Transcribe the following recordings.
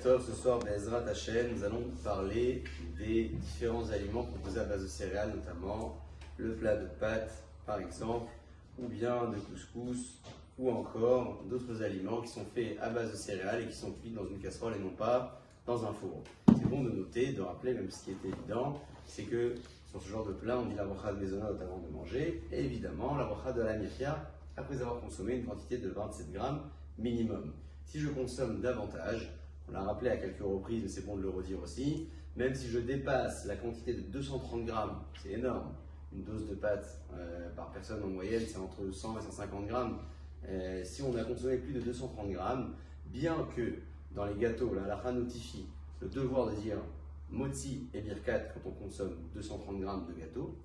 Tov, ce soir, Be'ezrat Hashem, nous allons parler des différents aliments composés à base de céréales, notamment le plat de pâtes, par exemple, ou bien de couscous, ou encore d'autres aliments qui sont faits à base de céréales et qui sont cuits dans une casserole et non pas dans un four. C'est bon de noter, de rappeler, même ce qui est évident, c'est que sur ce genre de plat, on dit la bracha de maisonot avant de manger, et évidemment la bracha de la mirya après avoir consommé une quantité de 27 grammes minimum. Si je consomme davantage, on l'a rappelé à quelques reprises, mais c'est bon de le redire aussi, même si je dépasse la quantité de 230 grammes, c'est énorme, une dose de pâtes par personne en moyenne, c'est entre 100 et 150 grammes. Si on a consommé plus de 230 grammes, bien que dans les gâteaux, la halakha notifie le devoir de dire motzi et birkat quand on consomme 230 grammes de gâteau,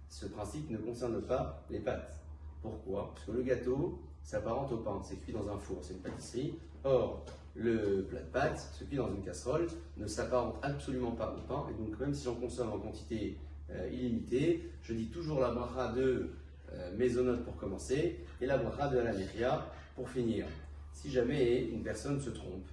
ce principe ne concerne pas les pâtes. Pourquoi? Parce que le gâteau s'apparente au pain, c'est cuit dans un four, c'est une pâtisserie. Or, le plat de pâtes, ce cuit dans une casserole, ne s'apparente absolument pas au pain, et donc même si j'en consomme en quantité illimitée, je dis toujours la bracha de maisonot pour commencer et la bracha de la mirya pour finir. Si jamais une personne se trompe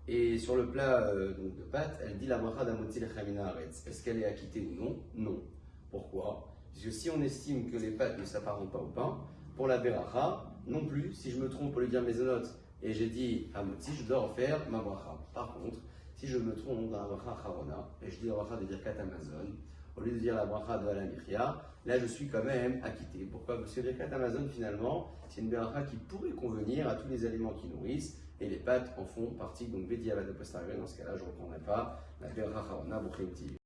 et sur le plat donc de pâtes, elle dit la bracha d'amotzi lechamina haaretz, est-ce qu'elle est acquittée ou non? Non. Pourquoi? Puisque si on estime que les pâtes ne s'apparentent pas au pain, pour la beracha, non plus, si je me trompe au lieu de dire maisonot et j'ai dit amotzi, je dois refaire ma bracha. Par contre, si je me trompe dans la bracha charona et je dis la bracha de birkat Amazon, au lieu de dire la bracha de la mirya, là je suis quand même acquitté. Pourquoi? Parce que birkat Amazon finalement, c'est une bracha qui pourrait convenir à tous les aliments qui nourrissent et les pâtes en font partie. Donc Bedi Avad de posteriori, dans ce cas-là, je ne reprendrai pas la bracha charona, Boukhim Tiv.